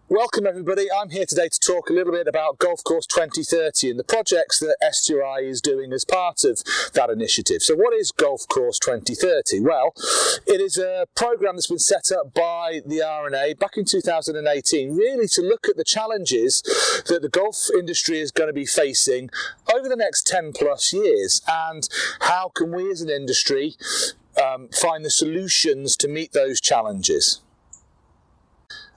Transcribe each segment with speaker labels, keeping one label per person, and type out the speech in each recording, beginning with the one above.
Speaker 1: Welcome everybody, I'm here today to talk a little bit about Golf Course 2030 and the projects that STRI is doing as part of that initiative. So what is Golf Course 2030? Well, it is a programme that's been set up by the R&A back in 2018, really to look at the challenges that the golf industry is going to be facing over the next 10 plus years, and how can we as an industry find the solutions to meet those challenges.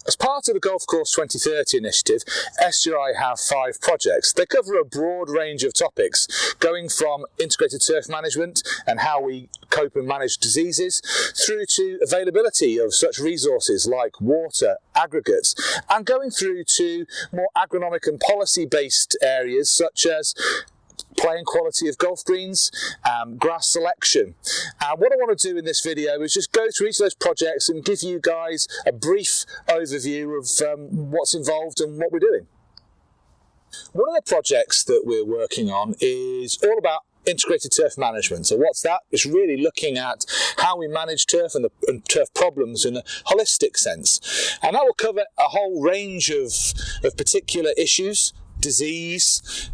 Speaker 1: As part of the Golf Course 2030 initiative, STRI have 5 projects. They cover a broad range of topics, going from integrated turf management and how we cope and manage diseases, through to availability of such resources like water, aggregates, and going through to more agronomic and policy-based areas such as playing quality of golf greens, grass selection. What I want to do in this video is just go through each of those projects and give you guys a brief overview of what's involved and what we're doing. One of the projects that we're working on is all about integrated turf management. So what's that? It's really looking at how we manage turf and turf problems in a holistic sense. And that will cover a whole range of particular issues: disease,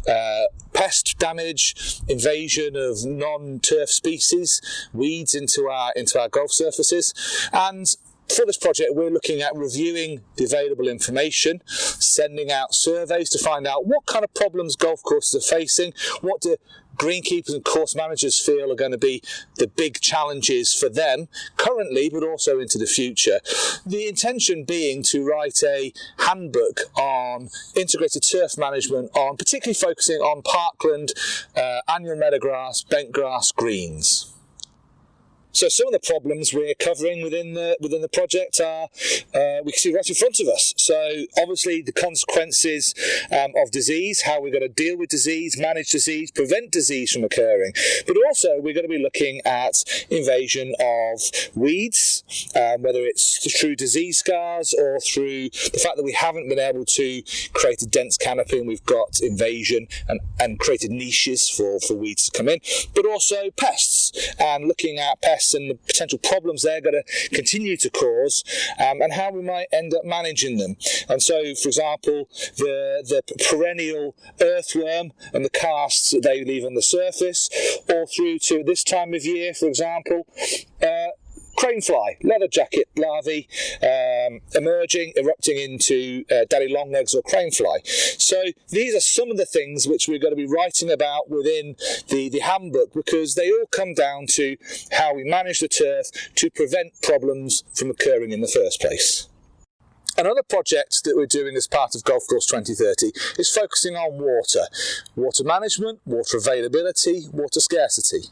Speaker 1: pest damage, invasion of non-turf species, weeds into our golf surfaces. And for this project, we're looking at reviewing the available information, sending out surveys to find out what kind of problems golf courses are facing, what do greenkeepers and course managers feel are going to be the big challenges for them currently, but also into the future. The intention being to write a handbook on integrated turf management, on particularly focusing on parkland, annual meadowgrass, bentgrass, greens. So some of the problems we're covering within the project are, we can see right in front of us. So obviously the consequences of disease, how we're going to deal with disease, manage disease, prevent disease from occurring. But also we're going to be looking at invasion of weeds, whether it's through disease scars or through the fact that we haven't been able to create a dense canopy and we've got invasion and created niches for weeds to come in. But also pests, and looking at pests and the potential problems they're going to continue to cause, and how we might end up managing them. And so, for example, the perennial earthworm and the casts that they leave on the surface, or through to this time of year, for example, crane fly, leather jacket larvae emerging, erupting into daddy longlegs or crane fly. So these are some of the things which we're going to be writing about within the handbook, because they all come down to how we manage the turf to prevent problems from occurring in the first place. Another project that we're doing as part of Golf Course 2030 is focusing on water management, water availability, water scarcity.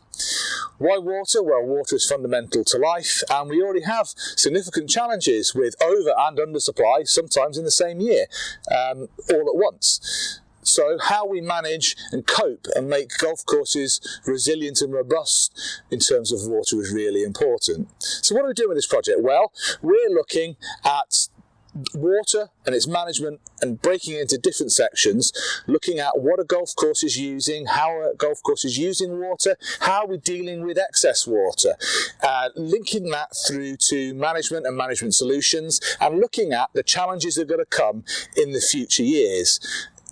Speaker 1: Why water? Well, water is fundamental to life, and we already have significant challenges with over and under supply, sometimes in the same year, all at once. So how we manage and cope and make golf courses resilient and robust in terms of water is really important. So what are we doing with this project? Well, we're looking at water and its management and breaking it into different sections, looking at what a golf course is using, how a golf course is using water, how we're dealing with excess water, linking that through to management and management solutions, and looking at the challenges that are going to come in the future years.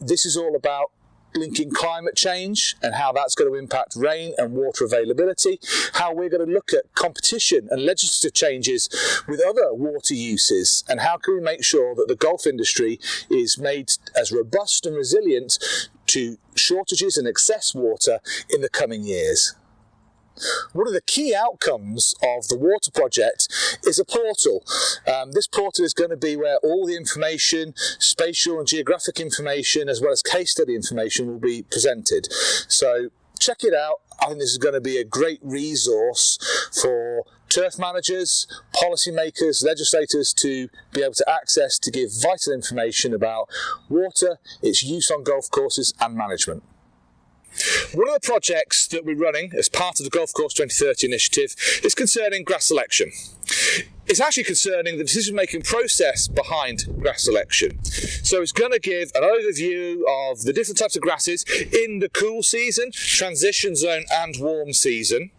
Speaker 1: This is all about linking climate change and how that's going to impact rain and water availability, how we're going to look at competition and legislative changes with other water uses, and how can we make sure that the golf industry is made as robust and resilient to shortages and excess water in the coming years. One of the key outcomes of the water project is a portal. This portal is going to be where all the information, spatial and geographic information, as well as case study information, will be presented. So check it out. I think this is going to be a great resource for turf managers, policymakers, legislators to be able to access to give vital information about water, its use on golf courses and management. One of the projects that we're running as part of the Golf Course 2030 initiative is concerning grass selection. It's actually concerning the decision-making process behind grass selection. So it's going to give an overview of the different types of grasses in the cool season, transition zone and warm season.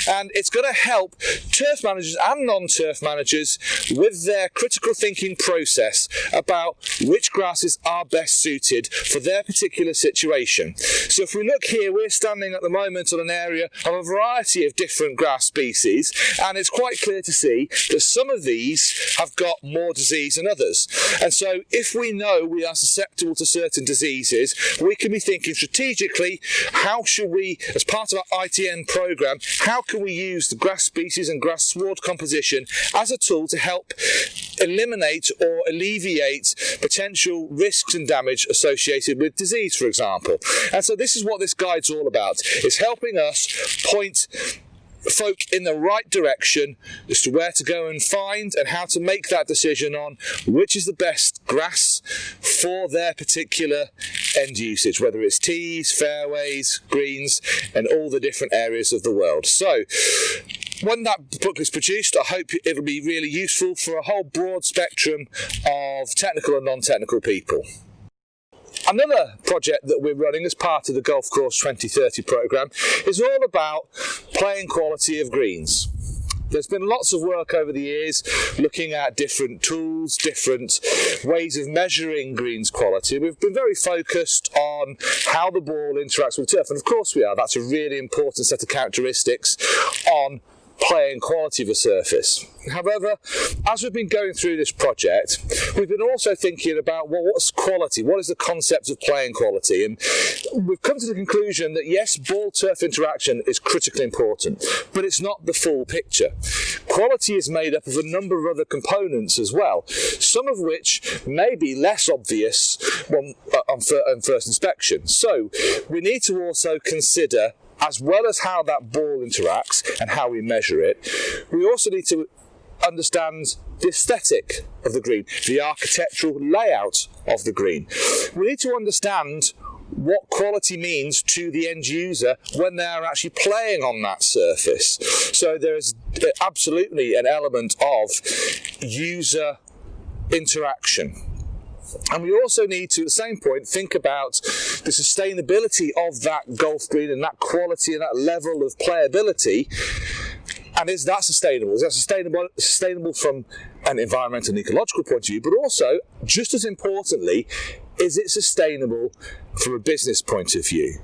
Speaker 1: and it's going to help turf managers and non-turf managers with their critical thinking process about which grasses are best suited for their particular situation. So if we look here, we're standing at the moment on an area of a variety of different grass species, and it's quite clear to see that some of these have got more disease than others. And so if we know we are susceptible to certain diseases, we can be thinking strategically, how should we, as part of our ITN program, how can we use the grass species and grass sward composition as a tool to help eliminate or alleviate potential risks and damage associated with disease, for example. And so this is what this guide's all about. It's helping us point folk in the right direction as to where to go and find and how to make that decision on which is the best grass for their particular end usage, whether it's tees, fairways, greens, and all the different areas of the world. So when that book is produced, I hope it'll be really useful for a whole broad spectrum of technical and non-technical people. Another project that we're running as part of the Golf Course 2030 programme is all about playing quality of greens. There's been lots of work over the years looking at different tools, different ways of measuring greens quality. We've been very focused on how the ball interacts with turf, and of course we are. That's a really important set of characteristics on playing quality of a surface. However, as we've been going through this project, we've been also thinking about, well, what's quality? What is the concept of playing quality? And we've come to the conclusion that yes, ball-turf interaction is critically important, but it's not the full picture. Quality is made up of a number of other components as well, some of which may be less obvious on first inspection. So we need to also consider, as well as how that ball interacts and how we measure it, we also need to understand the aesthetic of the green, the architectural layout of the green. We need to understand what quality means to the end user when they're actually playing on that surface. So there's absolutely an element of user interaction. And we also need to, at the same point, think about the sustainability of that golf green and that quality and that level of playability. And is that sustainable? Is that sustainable from an environmental and ecological point of view, but also, just as importantly, is it sustainable from a business point of view?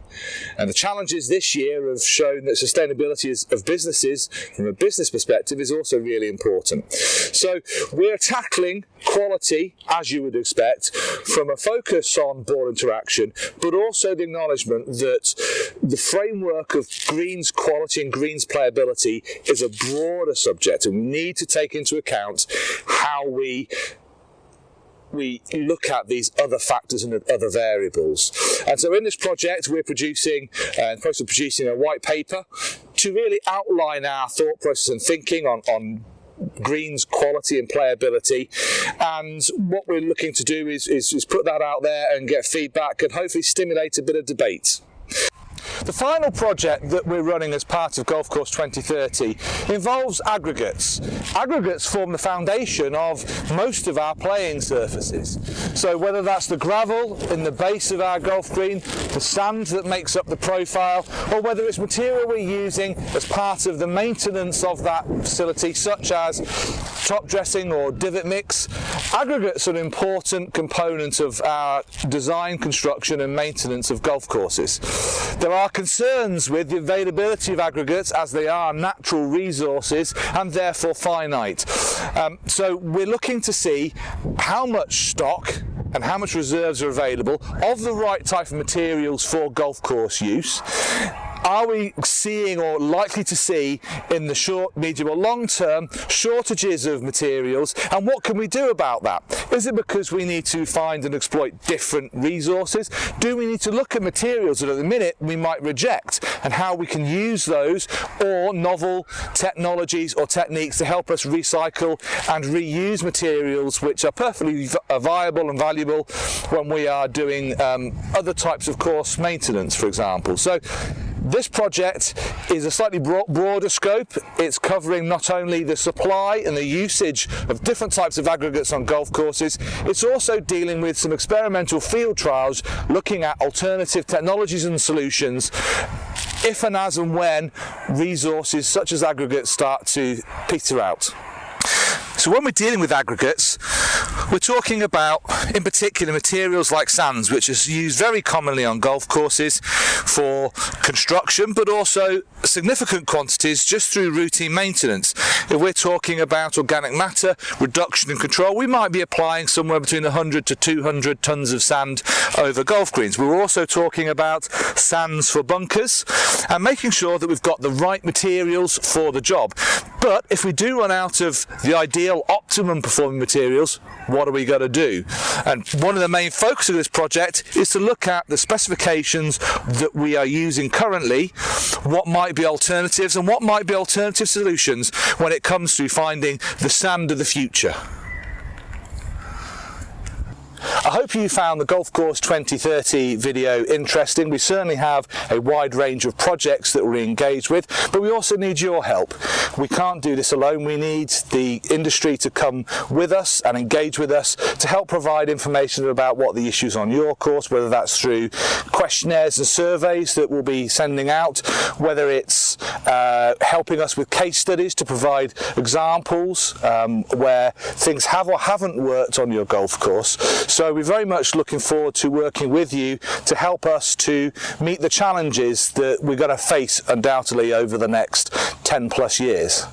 Speaker 1: And the challenges this year have shown that sustainability of businesses from a business perspective is also really important. So we're tackling quality, as you would expect, from a focus on ball interaction, but also the acknowledgement that the framework of greens quality and greens playability is a broader subject, and we need to take into account how we look at these other factors and other variables. And so in this project, we're producing a white paper to really outline our thought process and thinking on greens quality and playability. And what we're looking to do is put that out there and get feedback and hopefully stimulate a bit of debate. The final project that we're running as part of Golf Course 2030 involves aggregates. Aggregates form the foundation of most of our playing surfaces. So whether that's the gravel in the base of our golf green, the sand that makes up the profile, or whether it's material we're using as part of the maintenance of that facility, such as top dressing or divot mix, aggregates are an important component of our design, construction and maintenance of golf courses. There are concerns with the availability of aggregates as they are natural resources and therefore finite. So we're looking to see how much stock and how much reserves are available of the right type of materials for golf course use. Are we seeing or likely to see in the short, medium or long term shortages of materials, and what can we do about that? Is it because we need to find and exploit different resources? Do we need to look at materials that at the minute we might reject and how we can use those, or novel technologies or techniques to help us recycle and reuse materials which are perfectly viable and valuable when we are doing other types of course maintenance, for example. So this project is a slightly broader scope. It's covering not only the supply and the usage of different types of aggregates on golf courses, it's also dealing with some experimental field trials looking at alternative technologies and solutions if and as and when resources such as aggregates start to peter out. So when we're dealing with aggregates, we're talking about, in particular, materials like sands, which is used very commonly on golf courses for construction, but also significant quantities just through routine maintenance. If we're talking about organic matter reduction and control, we might be applying somewhere between 100 to 200 tons of sand over golf greens. We're also talking about sands for bunkers and making sure that we've got the right materials for the job. But if we do run out of the ideal optimum performing materials, what are we going to do? And one of the main focus of this project is to look at the specifications that we are using currently, what might be alternatives and what might be alternative solutions when it comes to finding the sand of the future. I hope you found the Golf Course 2030 video interesting. We certainly have a wide range of projects that we're engaged with, but we also need your help. We can't do this alone. We need the industry to come with us and engage with us to help provide information about what the issues on your course, whether that's through questionnaires and surveys that we'll be sending out, whether it's helping us with case studies to provide examples where things have or haven't worked on your golf course. So we're very much looking forward to working with you to help us to meet the challenges that we're going to face undoubtedly over the next 10 plus years.